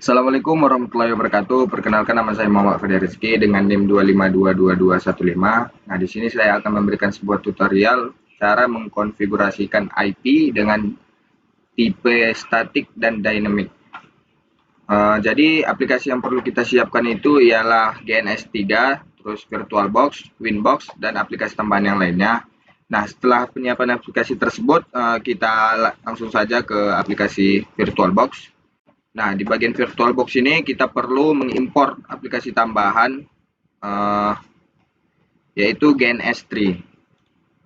Assalamualaikum warahmatullahi wabarakatuh. Perkenalkan, nama saya Muhammad Fadil Rizky dengan NIM 2522215. Nah, di sini saya akan memberikan sebuah tutorial cara mengkonfigurasikan IP dengan tipe statik dan dynamic. Jadi aplikasi yang perlu kita siapkan itu ialah GNS3, terus VirtualBox, Winbox, dan aplikasi tambahan yang lainnya. Nah, setelah penyiapan aplikasi tersebut, kita langsung saja ke aplikasi VirtualBox. Nah, di bagian VirtualBox ini kita perlu mengimpor aplikasi tambahan, yaitu GNS3.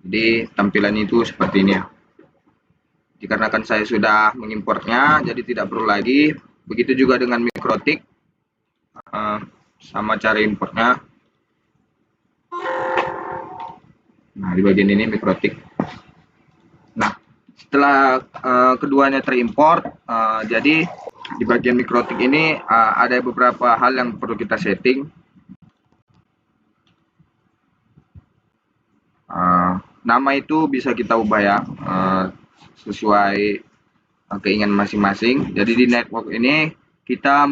Jadi tampilan itu seperti ini ya. Dikarenakan saya sudah mengimportnya, jadi tidak perlu lagi. Begitu juga dengan Mikrotik, sama cara importnya. Nah, di bagian ini Mikrotik. Nah, setelah keduanya terimport, jadi di bagian Mikrotik ini ada beberapa hal yang perlu kita setting. Nama itu bisa kita ubah ya, sesuai keinginan masing-masing. Jadi di network ini kita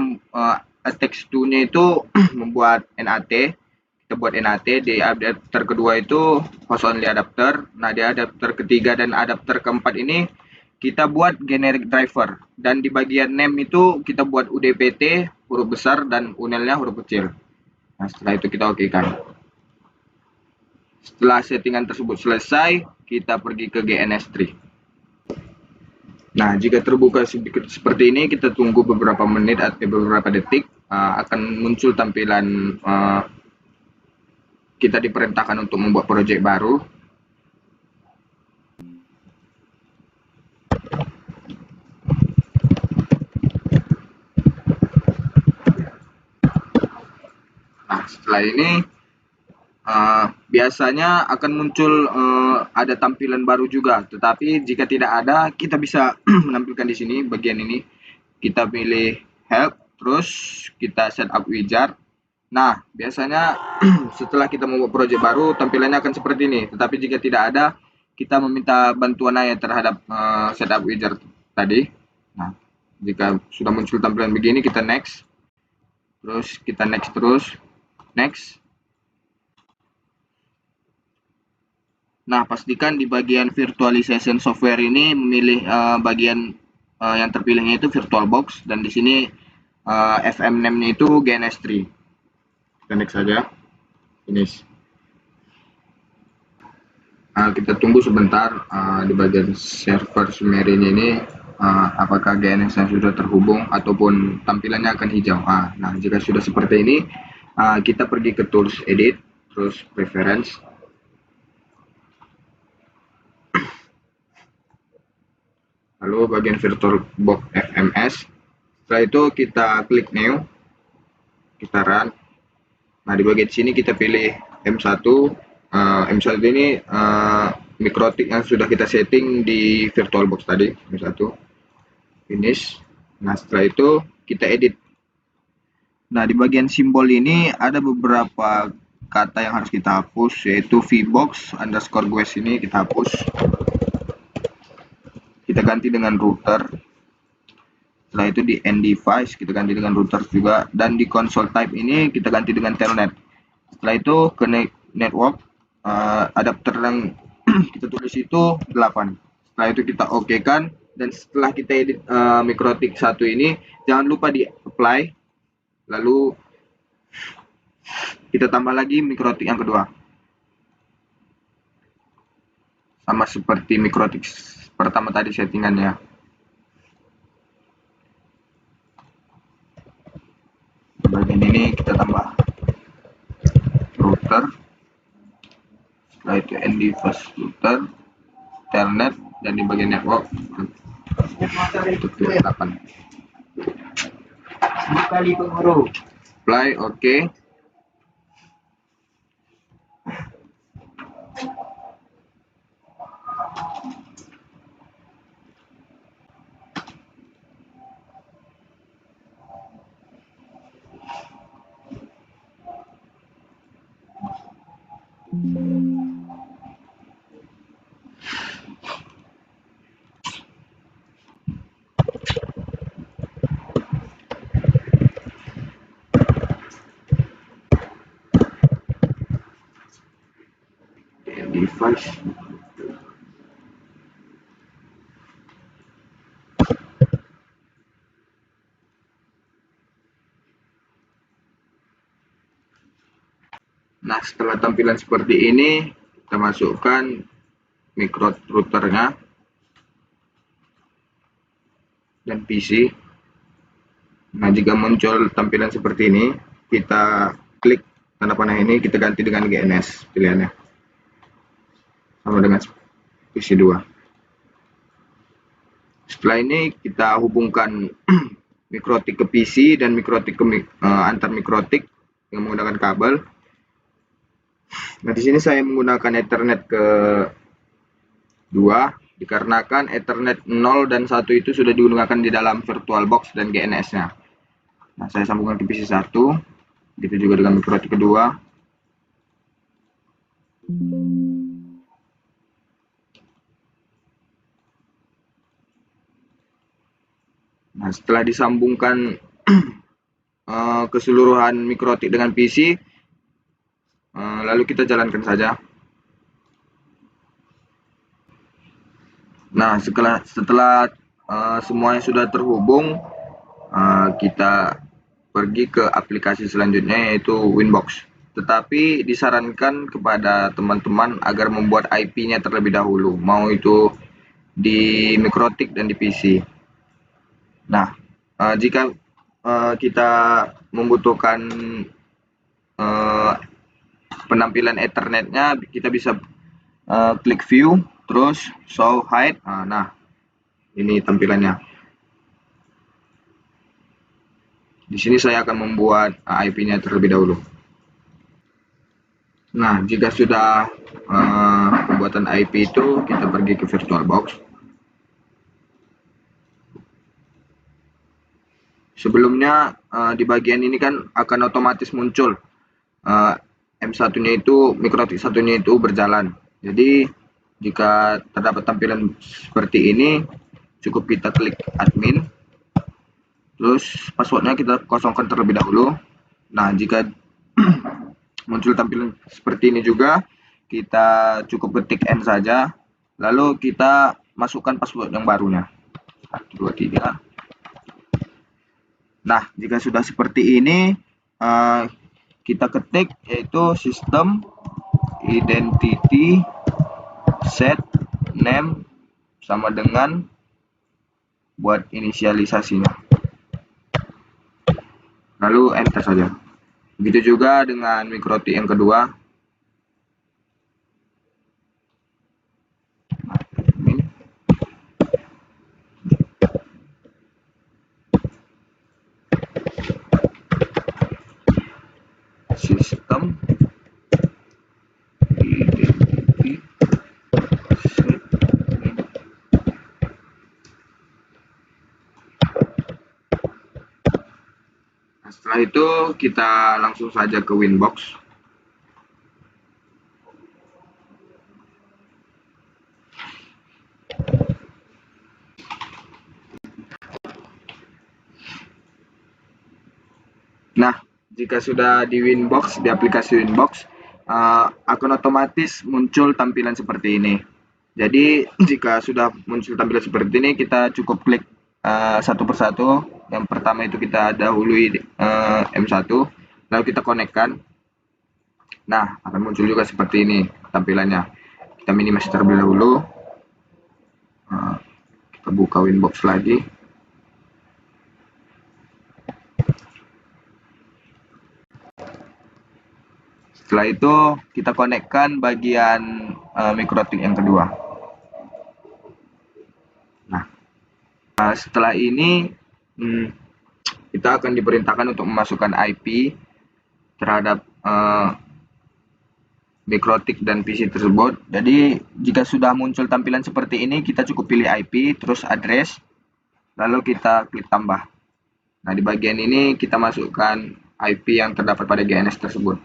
attach to-nya itu membuat NAT. Kita buat NAT di adapter kedua itu host only adapter. Nah, di adapter ketiga dan adapter keempat ini kita buat generic driver, dan di bagian name itu kita buat UDPT huruf besar dan UNL-nya huruf kecil. Nah, setelah itu kita oke kan. Setelah settingan tersebut selesai, kita pergi ke GNS3. Nah, jika terbuka sedikit seperti ini, kita tunggu beberapa menit atau beberapa detik, akan muncul tampilan kita diperintahkan untuk membuat proyek baru. Nah, setelah ini biasanya akan muncul ada tampilan baru juga, tetapi jika tidak ada, kita bisa menampilkan di sini bagian ini. Kita pilih help, terus kita setup wizard. Nah, biasanya setelah kita membuat proyek baru, tampilannya akan seperti ini. Tetapi jika tidak ada, kita meminta bantuan aja terhadap setup wizard tadi. Nah, jika sudah muncul tampilan begini, kita next. Terus kita next terus. Next. Nah, pastikan di bagian virtualization software ini memilih bagian yang terpilihnya itu VirtualBox, dan di sini FM name-nya itu GNS3. Kita next saja. Finish. Kita tunggu sebentar di bagian server Sumerin ini apakah GNS yang sudah terhubung ataupun tampilannya akan hijau. Nah, jika sudah seperti ini, kita pergi ke tools edit, terus preference. Lalu bagian VirtualBox FMS. Setelah itu kita klik new, kita run. Nah, di bagian sini kita pilih M1. M1 ini Mikrotik yang sudah kita setting di VirtualBox tadi, M1. Finish. Nah, setelah itu kita edit. Nah, di bagian simbol ini ada beberapa kata yang harus kita hapus, yaitu vbox underscore guest ini kita hapus. Kita ganti dengan router. Setelah itu di end device kita ganti dengan router juga, dan di console type ini kita ganti dengan telnet. Setelah itu ke network, adapter yang kita tulis itu 8. Setelah itu kita oke kan, dan setelah kita edit Mikrotik 1 ini, jangan lupa di apply, lalu kita tambah lagi Mikrotik yang kedua, sama seperti Mikrotik pertama tadi settingannya. Bagian ini kita tambah router, setelah itu end device router, telnet, dan di bagian network itu 8. Apply, oke. device. Nah, setelah tampilan seperti ini, kita masukkan micro routernya dan PC. Nah, jika muncul tampilan seperti ini, kita klik tanda panah ini, kita ganti dengan GNS pilihannya. Sama dengan PC 2. Setelah ini kita hubungkan mikrotik ke PC dan mikrotik ke antar mikrotik dengan menggunakan kabel. Nah, di sini saya menggunakan Ethernet ke 2 dikarenakan Ethernet 0 dan 1 itu sudah digunakan di dalam VirtualBox dan GNS-nya. Nah, saya sambungkan ke PC 1, begitu juga dengan mikrotik kedua. Nah, setelah disambungkan keseluruhan mikrotik dengan PC, lalu kita jalankan saja. Nah, setelah semuanya sudah terhubung, kita pergi ke aplikasi selanjutnya, yaitu Winbox. Tetapi disarankan kepada teman-teman agar membuat IP-nya terlebih dahulu, mau itu di mikrotik dan di PC. Nah, jika kita membutuhkan penampilan Ethernetnya, kita bisa klik view, terus show hide. Nah, ini tampilannya. Di sini saya akan membuat IP-nya terlebih dahulu. Nah, jika sudah pembuatan IP itu, kita pergi ke VirtualBox. Sebelumnya di bagian ini kan akan otomatis muncul M1-nya itu, mikrotik satunya itu berjalan. Jadi jika terdapat tampilan seperti ini, cukup kita klik admin, terus passwordnya kita kosongkan terlebih dahulu. Nah, jika muncul tampilan seperti ini juga, kita cukup ketik N saja, lalu kita masukkan password yang barunya. 1, 2, 3. Nah, jika sudah seperti ini, kita ketik yaitu sistem identity set name sama dengan buat inisialisasinya. Lalu enter saja. Begitu juga dengan mikrotik yang kedua. Sistem identity set name. Nah, setelah itu kita langsung saja ke Winbox. Nah, jika sudah di Winbox, di aplikasi Winbox, akan otomatis muncul tampilan seperti ini. Jadi, jika sudah muncul tampilan seperti ini, kita cukup klik satu persatu. Yang pertama itu kita dahului M1, lalu kita konekkan. Nah, akan muncul juga seperti ini tampilannya. Kita minimize terlebih dahulu. Kita buka Winbox lagi. Setelah itu kita konekkan bagian mikrotik yang kedua. Nah, setelah ini kita akan diperintahkan untuk memasukkan IP terhadap mikrotik dan PC tersebut. Jadi jika sudah muncul tampilan seperti ini, kita cukup pilih IP, terus address, lalu kita klik tambah. Nah, di bagian ini kita masukkan IP yang terdapat pada GNS tersebut.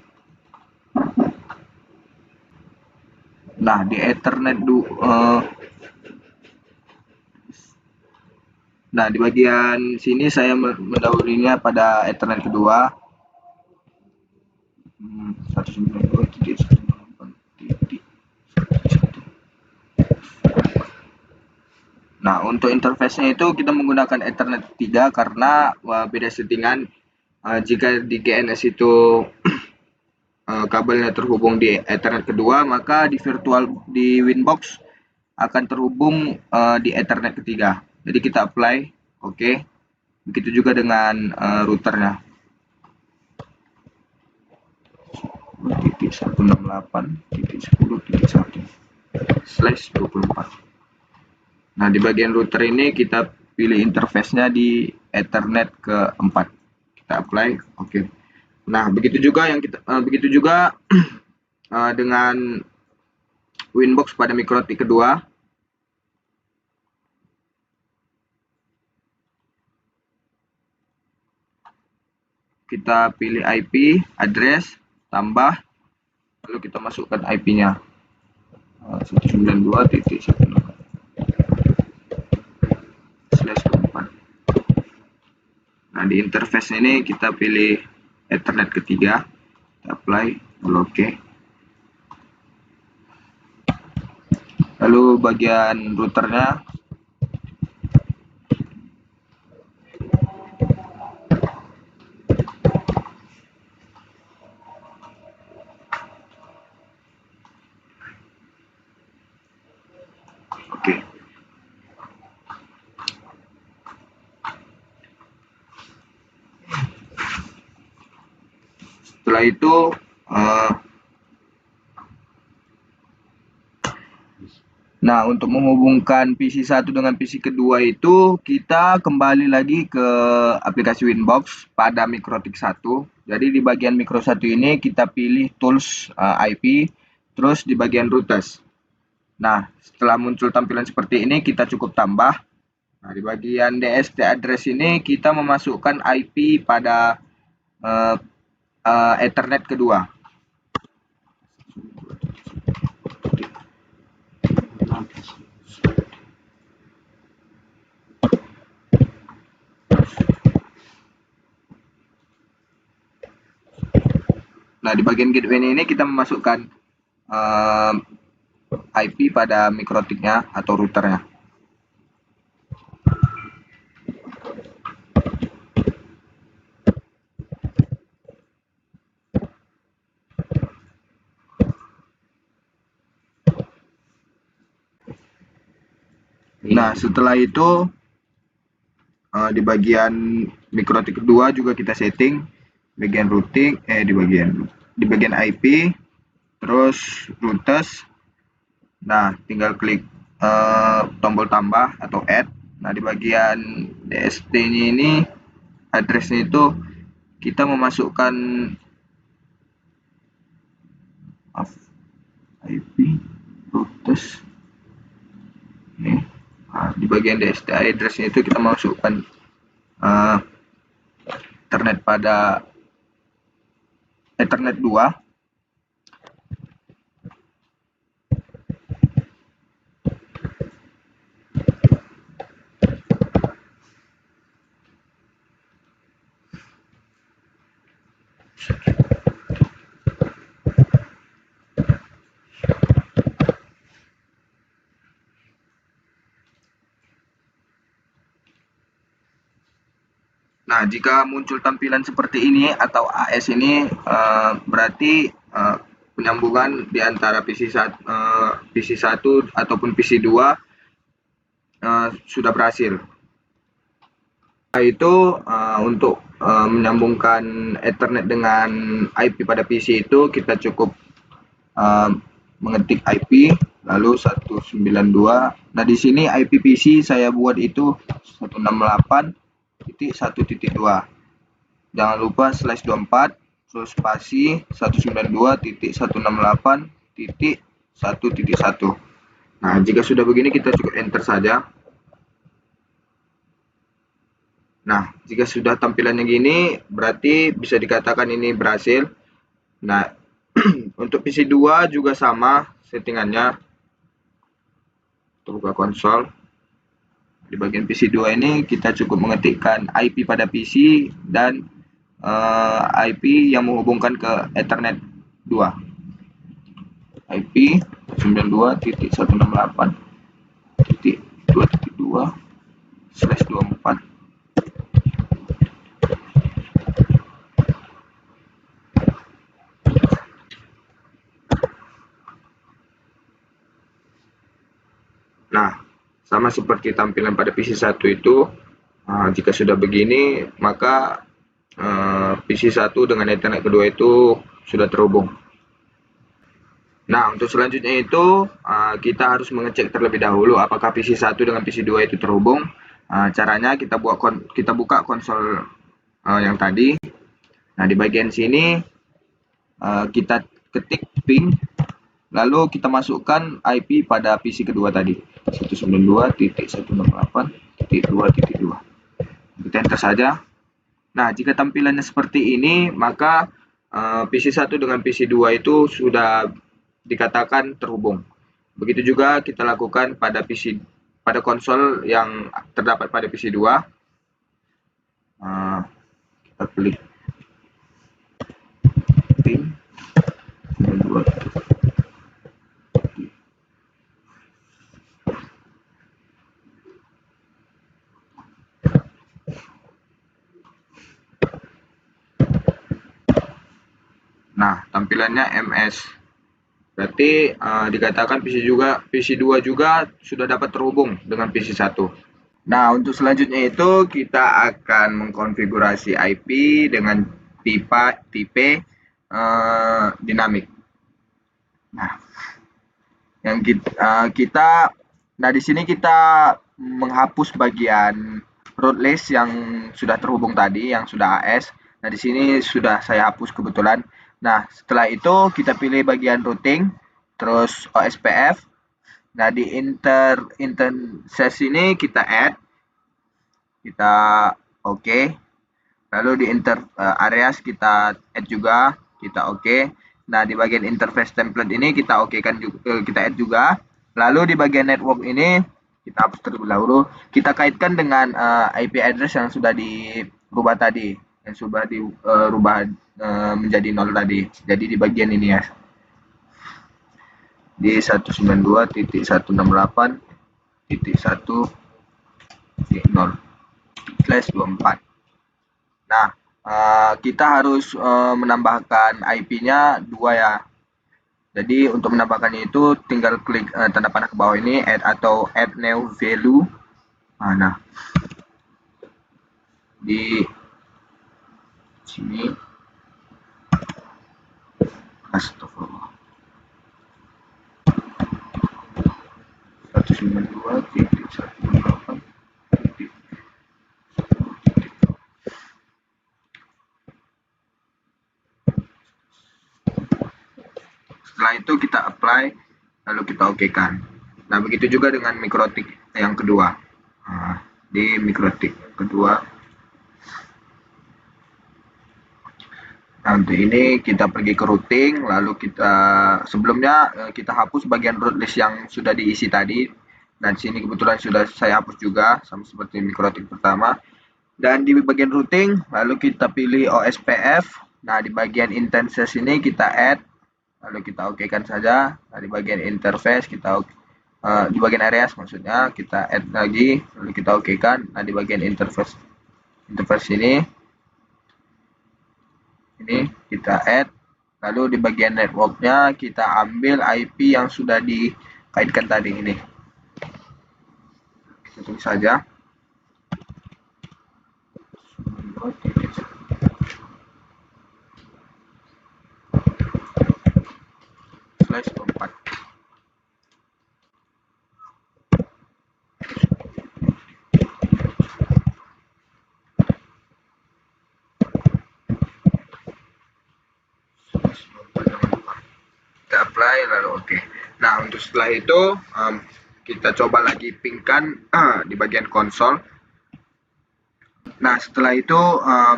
Nah, di Ethernet nah, di bagian sini saya mendahulunya pada Ethernet kedua. 192.168.1. Nah, untuk interface-nya itu kita menggunakan Ethernet 3 karena beda settingan. Jika di GNS itu kabelnya terhubung di Ethernet kedua, maka di Winbox akan terhubung di Ethernet ketiga. Jadi kita apply, oke. Begitu juga dengan routernya. 168.10.1/24. Nah, di bagian router ini kita pilih interface-nya di Ethernet keempat. Kita apply, oke. Nah, begitu juga dengan Winbox pada mikrotik kedua. Kita pilih IP, address, tambah, lalu kita masukkan IP-nya. 192.168/4. Nah, di interface ini kita pilih Ethernet ketiga, kita apply, lalu oke. Lalu bagian routernya oke. Setelah itu nah, untuk menghubungkan PC 1 dengan PC kedua itu kita kembali lagi ke aplikasi Winbox pada mikrotik 1. Jadi di bagian mikro 1 ini kita pilih tools IP, terus di bagian routers. Nah, setelah muncul tampilan seperti ini kita cukup tambah. Nah, di bagian DST address ini kita memasukkan IP pada Ethernet kedua. Nah, di bagian gateway ini kita memasukkan IP pada mikrotiknya atau routernya. Nah, setelah itu di bagian mikrotik kedua juga kita setting bagian routing di bagian IP, terus routers. Nah, tinggal klik tombol tambah atau add. Nah, di bagian DST-nya ini address-nya itu kita memasukkan IP, routers. Nah, di bagian DST address-nya itu kita masukkan Ethernet pada Ethernet 2. Nah, jika muncul tampilan seperti ini atau AS ini berarti penyambungan di antara PC 1 ataupun PC 2 sudah berhasil. Nah, itu untuk menyambungkan Ethernet dengan IP pada PC itu kita cukup mengetik IP lalu 192. Nah, di sini IP PC saya buat itu 168.1.2. Jangan lupa /24 terus spasi 192.168.1.1. Nah, jika sudah begini kita cukup enter saja. Nah, jika sudah tampilannya gini berarti bisa dikatakan ini berhasil. Nah, untuk PC 2 juga sama settingannya. Kita buka konsol. Di bagian PC 2 ini kita cukup mengetikkan IP pada PC dan IP yang menghubungkan ke Ethernet 2. IP 92.168.2.2. 192/24. Nah, sama seperti tampilan pada PC1 itu, jika sudah begini, maka PC1 dengan Ethernet kedua itu sudah terhubung. Nah, untuk selanjutnya itu kita harus mengecek terlebih dahulu apakah PC1 dengan PC2 itu terhubung. Caranya kita buka konsol yang tadi. Nah, di bagian sini kita ketik ping, lalu kita masukkan IP pada PC kedua tadi, 192.168.2.2. Kita enter saja. Nah, jika tampilannya seperti ini, maka PC1 dengan PC2 itu sudah dikatakan terhubung. Begitu juga kita lakukan pada konsol yang terdapat pada PC2. Kita klik ping 2. Nah, tampilannya MS. Berarti dikatakan PC2 juga sudah dapat terhubung dengan PC1. Nah, untuk selanjutnya itu kita akan mengkonfigurasi IP dengan tipe dinamik. Nah, nah di sini kita menghapus bagian root list yang sudah terhubung tadi, yang sudah AS. Nah, di sini sudah saya hapus kebetulan. Nah, setelah itu kita pilih bagian routing, terus OSPF. Nah, di interface ini kita add, kita oke. Lalu di areas kita add juga, kita oke. Nah, di bagian interface template ini kita okekan juga, kita add juga. Lalu di bagian network ini kita hapus terlebih dahulu. Kita kaitkan dengan IP address yang sudah dirubah tadi, yang sudah dirubah menjadi 0 tadi. Jadi di bagian ini ya, di 192.168.1/24. Nah, kita harus menambahkan IP-nya 2 ya. Jadi untuk menambahkannya itu tinggal klik tanda panah ke bawah ini, add atau add new value. Nah, di sini astagfirullah, 192.168. Setelah itu kita apply, lalu kita okekan. Nah, begitu juga dengan mikrotik yang kedua. Di mikrotik kedua, nah untuk ini kita pergi ke routing, lalu sebelumnya kita hapus bagian root list yang sudah diisi tadi. Dan sini kebetulan sudah saya hapus juga, sama seperti mikrotik pertama. Dan di bagian routing, lalu kita pilih OSPF. Nah, di bagian interface ini kita add, lalu kita okekan saja. Nah, di bagian interface kita di bagian areas maksudnya kita add lagi, lalu kita okekan. Nah, di bagian interface ini kita add, lalu di bagian networknya kita ambil IP yang sudah dikaitkan tadi ini. Kita tulis saja. /24. Kita apply lalu oke. Nah, untuk setelah itu kita coba lagi pingkan di bagian konsol. Nah, setelah itu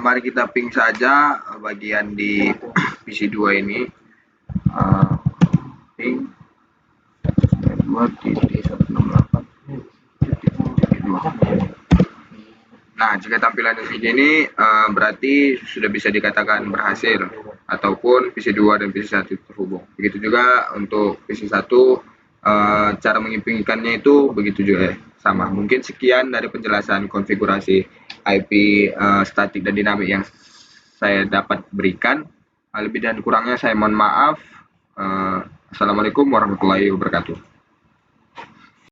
mari kita ping saja bagian di PC2 ini. Ping 2.168.2. Nah, jika tampilan ini berarti sudah bisa dikatakan berhasil ataupun PC2 dan PC1 terhubung. Begitu juga untuk PC1 cara mengipingkannya itu begitu juga ya. sama. Mungkin sekian dari penjelasan konfigurasi IP statik dan dinamik yang saya dapat berikan. Lebih dan kurangnya saya mohon maaf. Assalamualaikum warahmatullahi wabarakatuh.